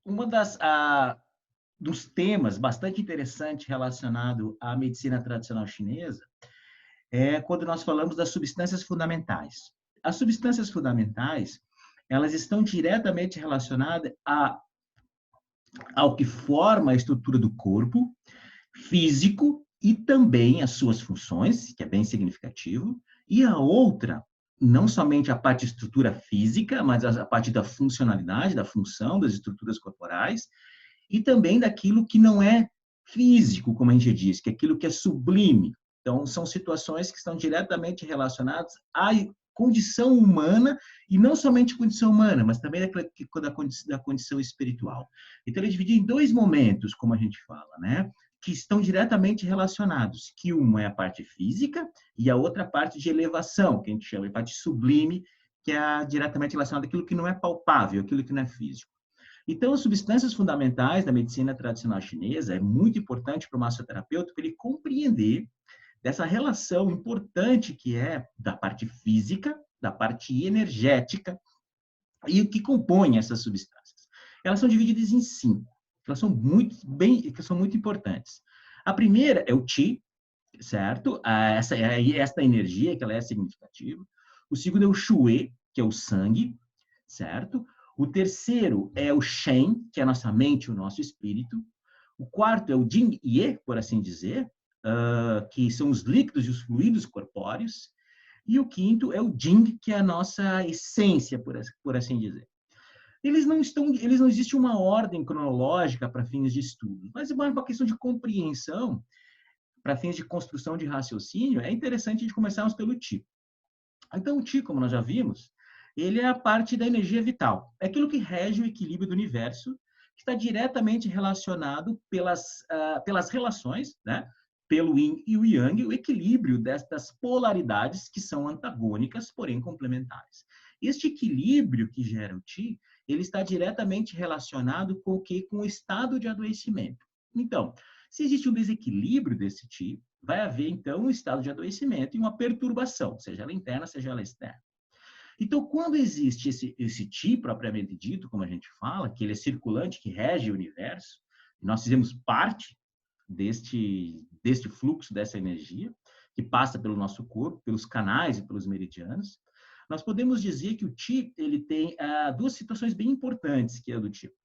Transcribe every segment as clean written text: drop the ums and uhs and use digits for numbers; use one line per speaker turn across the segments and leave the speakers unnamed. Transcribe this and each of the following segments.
uma dos temas bastante interessante relacionado à medicina tradicional chinesa é quando nós falamos das substâncias fundamentais. As substâncias fundamentais, elas estão diretamente relacionadas ao que forma a estrutura do corpo físico e também as suas funções, que é bem significativo, e a outra, não somente a parte de estrutura física, mas a parte da funcionalidade, da função das estruturas corporais, e também daquilo que não é físico, como a gente diz, que é aquilo que é sublime. Então, são situações que estão diretamente relacionadas à condição humana, e não somente condição humana, mas também da condição espiritual. Então, ele é dividido em dois momentos, como a gente fala, né? Que estão diretamente relacionados, que uma é a parte física e a outra a parte de elevação, que a gente chama de parte sublime, que é diretamente relacionada àquilo que não é palpável, aquilo que não é físico. Então, as substâncias fundamentais da medicina tradicional chinesa é muito importante para o massoterapeuta para ele compreender dessa relação importante que é da parte física, da parte energética e o que compõe essas substâncias. Elas são divididas em 5, que são muito importantes. A primeira é o Qi, certo? Esta energia, que ela é significativa. O segundo é o Shui, que é o sangue, certo? O terceiro é o Shen, que é a nossa mente, o nosso espírito. O quarto é o Jing Ye, por assim dizer, que são os líquidos e os fluidos corpóreos. E o quinto é o Jing, que é a nossa essência, por assim dizer. Eles não existe uma ordem cronológica para fins de estudo, mas é uma questão de compreensão, para fins de construção de raciocínio, é interessante de começarmos pelo Qi. Então, o Qi, como nós já vimos, ele é a parte da energia vital. É aquilo que rege o equilíbrio do universo, que está diretamente relacionado pelas relações, né? Pelo Yin e o Yang, o equilíbrio destas polaridades que são antagônicas, porém complementares. Este equilíbrio que gera o Qi, ele está diretamente relacionado com o quê? Com o estado de adoecimento. Então, se existe um desequilíbrio desse Qi, vai haver, então, um estado de adoecimento e uma perturbação, seja ela interna, seja ela externa. Então, quando existe esse Qi propriamente dito, como a gente fala, que ele é circulante, que rege o universo, nós fizemos parte deste fluxo, dessa energia, que passa pelo nosso corpo, pelos canais e pelos meridianos, nós podemos dizer que o Qi ele tem duas situações bem importantes, que é do tipo,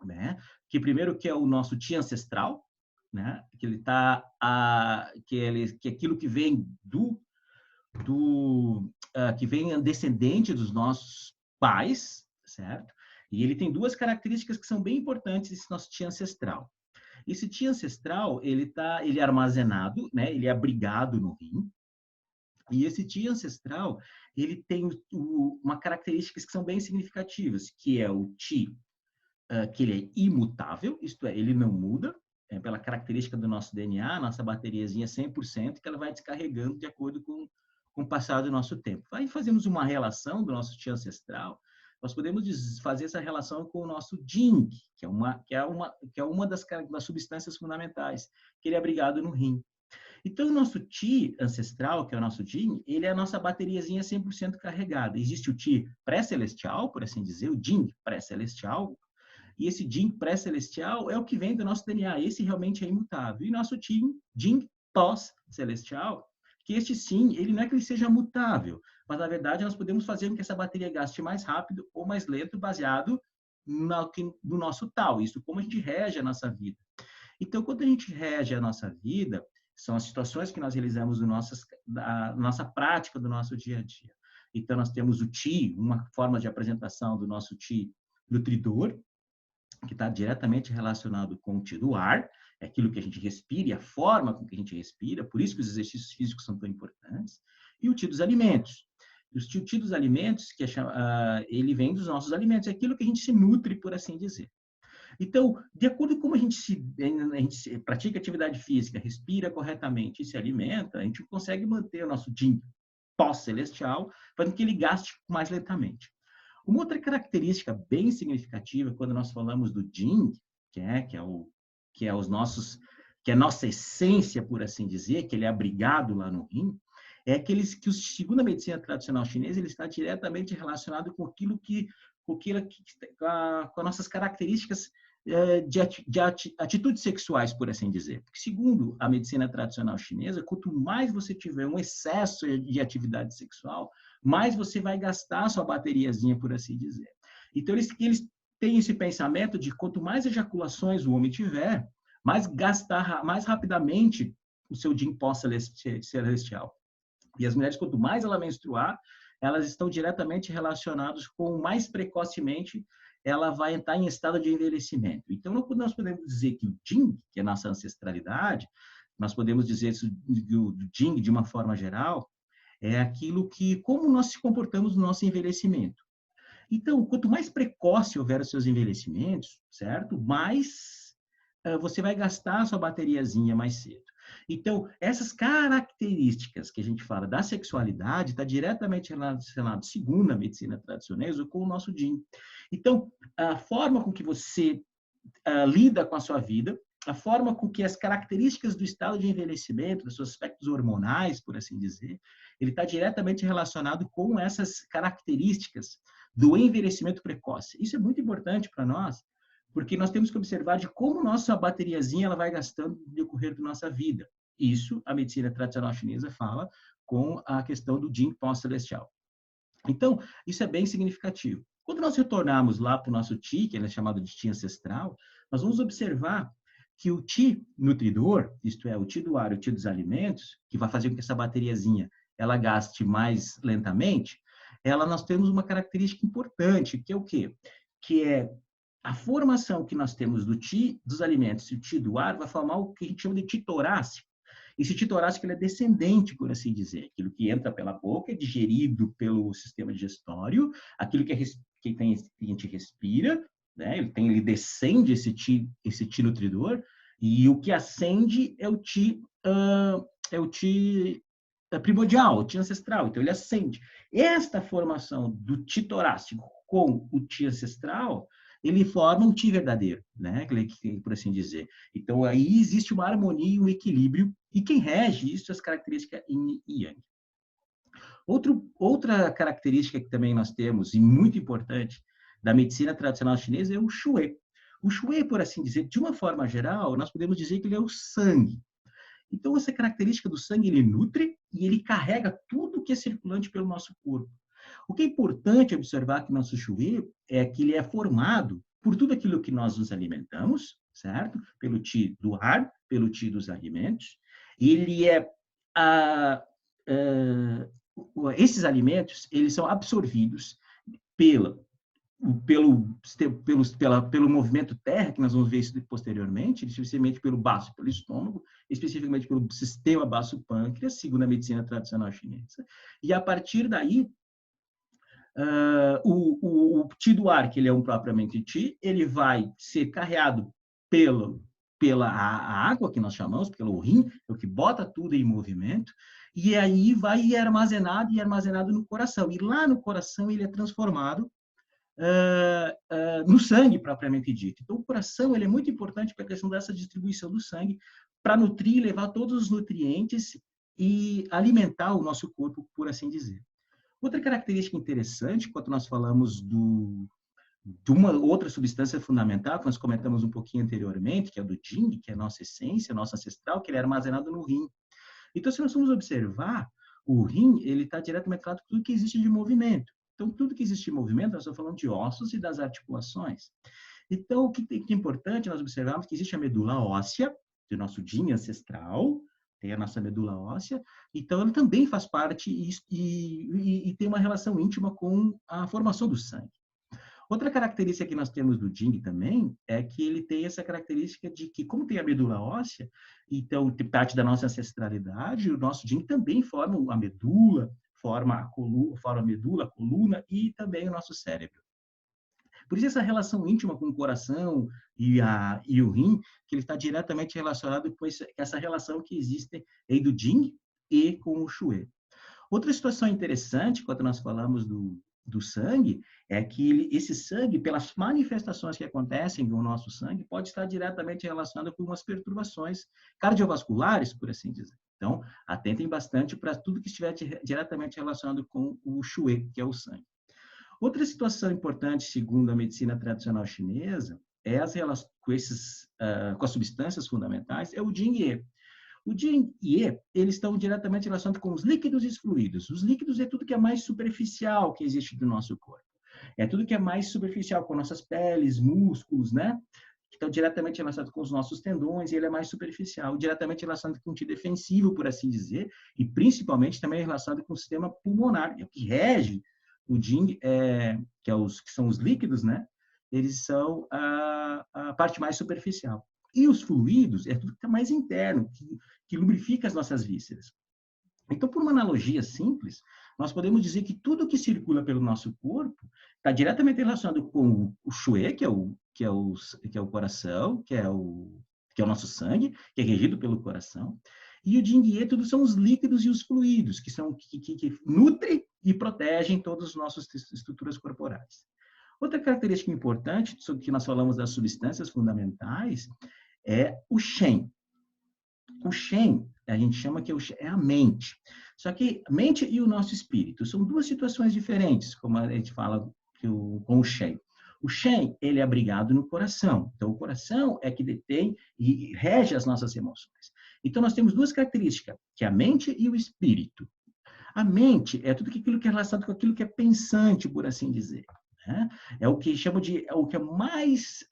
né? Que primeiro que é o nosso Qi ancestral, né? Que ele tá que é aquilo que vem que vem descendente dos nossos pais, certo? E ele tem duas características que são bem importantes desse nosso Qi ancestral. Esse Qi ancestral, ele é armazenado, né? Ele é abrigado no rim. E esse Qi ancestral, ele tem uma características que são bem significativas, que é o Qi, que ele é imutável, isto é, ele não muda, pela característica do nosso DNA, nossa bateriazinha é 100%, que ela vai descarregando de acordo com o passar do nosso tempo. Aí fazemos uma relação do nosso Qi ancestral, nós podemos fazer essa relação com o nosso Jing, que é uma das substâncias fundamentais, que ele é abrigado no rim. Então, o nosso Qi ancestral, que é o nosso Jing, ele é a nossa bateriazinha 100% carregada. Existe o Qi pré-celestial, por assim dizer, o Jing pré-celestial, e esse Jing pré-celestial é o que vem do nosso DNA. Esse realmente é imutável. E nosso Jing pós-celestial, que este sim, ele não é que ele seja mutável, mas na verdade nós podemos fazer com que essa bateria gaste mais rápido ou mais lento, baseado no nosso tal. Isso como a gente rege a nossa vida. Então, quando a gente rege a nossa vida, são as situações que nós realizamos na nossa prática do nosso dia a dia. Então, nós temos o Qi, uma forma de apresentação do nosso Qi nutridor, que está diretamente relacionado com o Qi do ar, é aquilo que a gente respira e a forma com que a gente respira, por isso que os exercícios físicos são tão importantes, e o Qi dos alimentos. O Qi dos alimentos, ele vem dos nossos alimentos, é aquilo que a gente se nutre, por assim dizer. Então, de acordo com como a gente pratica atividade física, respira corretamente e se alimenta, a gente consegue manter o nosso Jing pós-celestial, fazendo que ele gaste mais lentamente. Uma outra característica bem significativa quando nós falamos do Jing, que é a nossa essência, por assim dizer, que ele é abrigado lá no rim, é aqueles que, segundo a medicina tradicional chinesa, ele está diretamente relacionado com aquilo com as nossas características de atitudes sexuais, por assim dizer. Porque, segundo a medicina tradicional chinesa, quanto mais você tiver um excesso de atividade sexual, mais você vai gastar a sua bateriazinha, por assim dizer. Então, eles têm esse pensamento de quanto mais ejaculações o homem tiver, mais rapidamente o seu Jing pó celestial. E as mulheres, quanto mais ela menstruar, elas estão diretamente relacionadas com mais precocemente ela vai entrar em estado de envelhecimento. Então, nós podemos dizer que o Jing, que é a nossa ancestralidade, nós podemos dizer isso do Jing de uma forma geral, é aquilo que, como nós se comportamos no nosso envelhecimento. Então, quanto mais precoce houver os seus envelhecimentos, certo? Mais você vai gastar a sua bateriazinha mais cedo. Então, essas características que a gente fala da sexualidade está diretamente relacionado, segundo a medicina tradicional, com o nosso Jing. Então, a forma com que você lida com a sua vida, a forma com que as características do estado de envelhecimento, dos seus aspectos hormonais, por assim dizer, ele está diretamente relacionado com essas características do envelhecimento precoce. Isso é muito importante para nós, porque nós temos que observar de como nossa bateriazinha ela vai gastando no decorrer da nossa vida. Isso a medicina tradicional chinesa fala com a questão do Jing pós-celestial. Então, isso é bem significativo. Quando nós retornarmos lá para o nosso Qi, que é chamado de Qi ancestral, nós vamos observar que o Qi nutridor, isto é, o Qi do ar, o Qi dos alimentos, que vai fazer com que essa bateriazinha ela gaste mais lentamente, nós temos uma característica importante, que é o quê? Que é a formação que nós temos do Qi dos alimentos e o Qi do ar vai formar o que a gente chama de Qi torácico. Esse Qi torácico ele é descendente, por assim dizer. Aquilo que entra pela boca é digerido pelo sistema digestório, aquilo que a gente respira, né? Ele descende esse Qi nutridor, e o que ascende é o Qi primordial, o Qi ancestral. Então, ele ascende. Esta formação do Qi torácico com o Qi ancestral, ele forma um Qi verdadeiro, né? Por assim dizer. Então, aí existe uma harmonia e um equilíbrio, e quem rege isso é as características Yin e Yang. Outra característica que também nós temos, e muito importante, da medicina tradicional chinesa é o Shui. O Shui, por assim dizer, de uma forma geral, nós podemos dizer que ele é o sangue. Então, essa característica do sangue, ele nutre e ele carrega tudo que é circulante pelo nosso corpo. O que é importante observar que nosso Shui é que ele é formado por tudo aquilo que nós nos alimentamos, certo? Pelo Qi do ar, pelo Qi dos alimentos. Ele esses alimentos, eles são absorvidos pelo movimento terra, que nós vamos ver isso posteriormente, especialmente pelo baço, pelo estômago, especificamente pelo sistema baço-pâncreas, segundo a medicina tradicional chinesa. E a partir daí, o Qi do ar, que ele é um propriamente Qi, ele vai ser carreado pela água, que nós chamamos, pelo rim, é o que bota tudo em movimento, e aí vai armazenado no coração. E lá no coração ele é transformado no sangue propriamente dito. Então, o coração ele é muito importante para a questão dessa distribuição do sangue, para nutrir e levar todos os nutrientes e alimentar o nosso corpo, por assim dizer. Outra característica interessante, quando nós falamos de uma outra substância fundamental, que nós comentamos um pouquinho anteriormente, que é o do Jing, que é a nossa essência, nossa ancestral, que ele é armazenado no rim. Então, se nós formos observar, o rim ele está diretamente ligado com tudo que existe de movimento. Então, tudo que existe de movimento, nós estamos falando de ossos e das articulações. Então, o que é importante nós observarmos que existe a medula óssea, do nosso Jing ancestral, tem a nossa medula óssea, então ela também faz parte e tem uma relação íntima com a formação do sangue. Outra característica que nós temos do Jing também é que ele tem essa característica de que, como tem a medula óssea, então parte da nossa ancestralidade, o nosso Jing também forma a medula, forma a medula, a coluna e também o nosso cérebro. Por isso essa relação íntima com o coração e o rim, que ele está diretamente relacionado com essa relação que existe aí do Jing e com o Shui. Outra situação interessante, quando nós falamos do sangue, é que esse sangue, pelas manifestações que acontecem no nosso sangue, pode estar diretamente relacionado com umas perturbações cardiovasculares, por assim dizer. Então, atentem bastante para tudo que estiver diretamente relacionado com o shui, que é o sangue. Outra situação importante, segundo a medicina tradicional chinesa, é com as substâncias fundamentais, é o Jing-Ye. O Jing e E, eles estão diretamente relacionados com os líquidos e os fluidos. Os líquidos é tudo que é mais superficial que existe do nosso corpo. É tudo que é mais superficial, com nossas peles, músculos, né? Que estão diretamente relacionados com os nossos tendões, e ele é mais superficial, diretamente relacionado com o tecido defensivo, por assim dizer, e principalmente também relacionado com o sistema pulmonar, que rege o Jing, que são os líquidos, né? Eles são a parte mais superficial. E os fluidos é tudo que é mais interno, que lubrifica as nossas vísceras. Então, por uma analogia simples, nós podemos dizer que tudo que circula pelo nosso corpo está diretamente relacionado com o shui, que é o coração, que é o nosso sangue, que é regido pelo coração, e o Jing-Ye, tudo são os líquidos e os fluidos, que nutrem e protegem todas as nossas estruturas corporais. Outra característica importante, sobre que nós falamos das substâncias fundamentais, é o Shen. O Shen, a gente chama que é a mente. Só que a mente e o nosso espírito são duas situações diferentes, como a gente fala com o Shen. O Shen, ele é abrigado no coração. Então, o coração é que detém e rege as nossas emoções. Então, nós temos duas características, que é a mente e o espírito. A mente é tudo aquilo que é relacionado com aquilo que é pensante, por assim dizer. Né? É o que o que é mais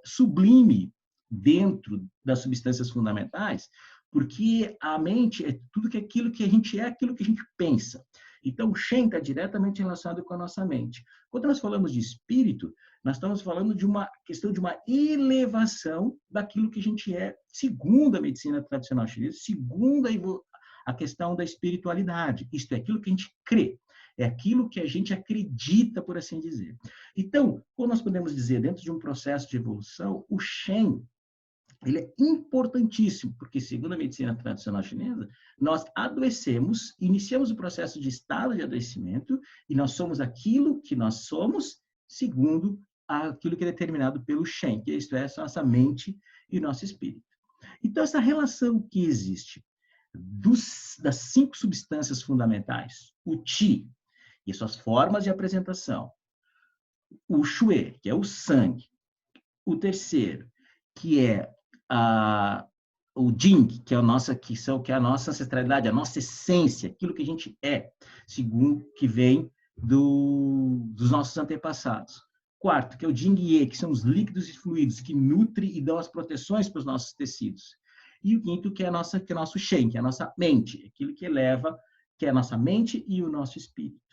sublime dentro das substâncias fundamentais, porque a mente é tudo aquilo que a gente é, aquilo que a gente pensa. Então, o Shen está diretamente relacionado com a nossa mente. Quando nós falamos de espírito, nós estamos falando de uma questão de uma elevação daquilo que a gente é, segundo a medicina tradicional chinesa, segundo a questão da espiritualidade. Isto é aquilo que a gente crê, é aquilo que a gente acredita, por assim dizer. Então, quando nós podemos dizer, dentro de um processo de evolução, o Shen, ele é importantíssimo, porque, segundo a medicina tradicional chinesa, nós adoecemos, iniciamos o processo de estado de adoecimento, e nós somos aquilo que nós somos, segundo aquilo que é determinado pelo Shen, que isto é, a nossa mente e nosso espírito. Então, essa relação que existe das 5 substâncias fundamentais, o Qi e suas formas de apresentação, o Shui, que é o sangue, o terceiro, que é o Jing, que é a nossa ancestralidade, a nossa essência, aquilo que a gente é, segundo que vem dos nossos antepassados. Quarto, que é o Jing-Ye, que são os líquidos e fluidos que nutrem e dão as proteções para os nossos tecidos. E o quinto, que é o nosso Shen, que é a nossa mente, aquilo que eleva, que é a nossa mente e o nosso espírito.